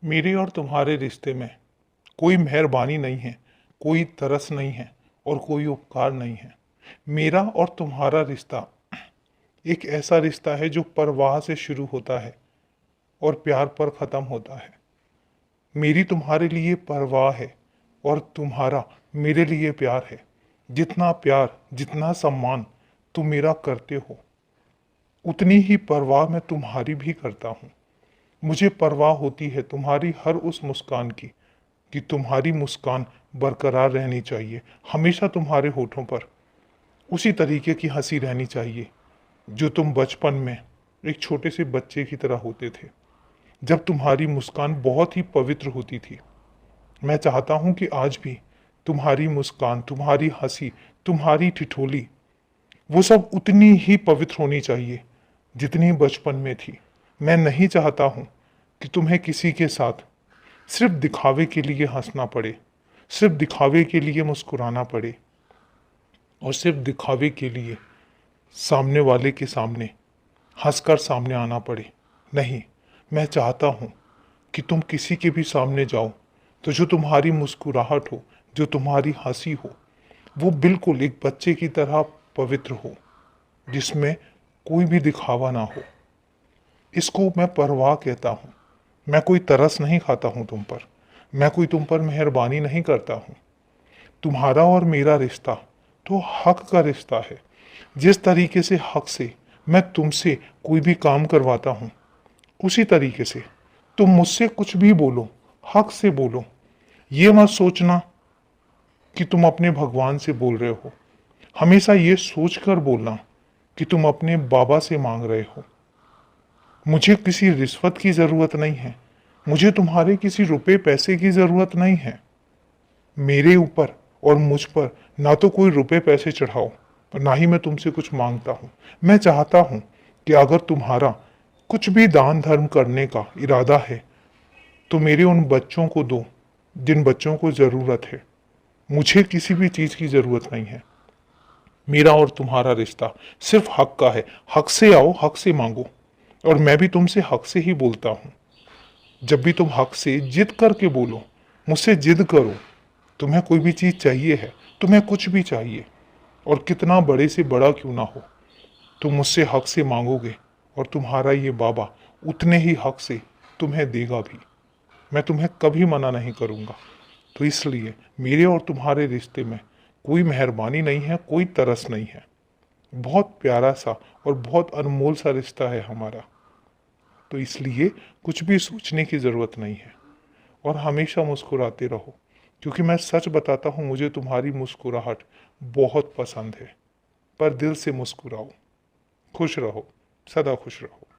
मेरे और तुम्हारे रिश्ते में कोई मेहरबानी नहीं है, कोई तरस नहीं है और कोई उपकार नहीं है। मेरा और तुम्हारा रिश्ता एक ऐसा रिश्ता है जो परवाह से शुरू होता है और प्यार पर ख़त्म होता है। मेरी तुम्हारे लिए परवाह है और तुम्हारा मेरे लिए प्यार है। जितना प्यार, जितना सम्मान तुम मेरा करते हो, उतनी ही परवाह मैं तुम्हारी भी करता हूँ। मुझे परवाह होती है तुम्हारी हर उस मुस्कान की, कि तुम्हारी मुस्कान बरकरार रहनी चाहिए, हमेशा तुम्हारे होठों पर उसी तरीके की हंसी रहनी चाहिए जो तुम बचपन में एक छोटे से बच्चे की तरह होते थे, जब तुम्हारी मुस्कान बहुत ही पवित्र होती थी। मैं चाहता हूँ कि आज भी तुम्हारी मुस्कान, तुम्हारी हंसी, तुम्हारी ठिठोली, वो सब उतनी ही पवित्र होनी चाहिए जितनी बचपन में थी। मैं नहीं चाहता हूँ कि तुम्हें किसी के साथ सिर्फ दिखावे के लिए हंसना पड़े, सिर्फ दिखावे के लिए मुस्कुराना पड़े और सिर्फ दिखावे के लिए सामने वाले के सामने हंसकर सामने आना पड़े। नहीं, मैं चाहता हूँ कि तुम किसी के भी सामने जाओ तो जो तुम्हारी मुस्कुराहट हो, जो तुम्हारी हंसी हो, वो बिल्कुल एक बच्चे की तरह पवित्र हो, जिसमें कोई भी दिखावा ना हो। इसको मैं परवाह कहता हूँ। मैं कोई तरस नहीं खाता हूँ तुम पर, मैं कोई तुम पर मेहरबानी नहीं करता हूँ। तुम्हारा और मेरा रिश्ता तो हक का रिश्ता है। जिस तरीके से हक से मैं तुमसे कोई भी काम करवाता हूँ, उसी तरीके से तुम मुझसे कुछ भी बोलो, हक से बोलो। ये मत सोचना कि तुम अपने भगवान से बोल रहे हो। हमेशा ये सोचकर बोलना कि तुम अपने बाबा से मांग रहे हो। मुझे किसी रिश्वत की ज़रूरत नहीं है, मुझे तुम्हारे किसी रुपए पैसे की ज़रूरत नहीं है। मेरे ऊपर और मुझ पर ना तो कोई रुपए पैसे चढ़ाओ और ना ही मैं तुमसे कुछ मांगता हूँ। मैं चाहता हूँ कि अगर तुम्हारा कुछ भी दान धर्म करने का इरादा है तो मेरे उन बच्चों को दो जिन बच्चों को ज़रूरत है। मुझे किसी भी चीज़ की ज़रूरत नहीं है। मेरा और तुम्हारा रिश्ता सिर्फ हक का है। हक से आओ, हक से मांगो, और मैं भी तुमसे हक से ही बोलता हूँ। जब भी तुम हक से जिद करके बोलो, मुझसे जिद करो, तुम्हें कोई भी चीज़ चाहिए है, तुम्हें कुछ भी चाहिए, और कितना बड़े से बड़ा क्यों ना हो, तुम मुझसे हक से मांगोगे और तुम्हारा ये बाबा उतने ही हक से तुम्हें देगा भी। मैं तुम्हें कभी मना नहीं करूँगा। तो इसलिए मेरे और तुम्हारे रिश्ते में कोई मेहरबानी नहीं है, कोई तरस नहीं है। बहुत प्यारा सा और बहुत अनमोल सा रिश्ता है हमारा। तो इसलिए कुछ भी सोचने की ज़रूरत नहीं है और हमेशा मुस्कुराते रहो, क्योंकि मैं सच बताता हूँ, मुझे तुम्हारी मुस्कुराहट बहुत पसंद है। पर दिल से मुस्कुराओ। खुश रहो, सदा खुश रहो।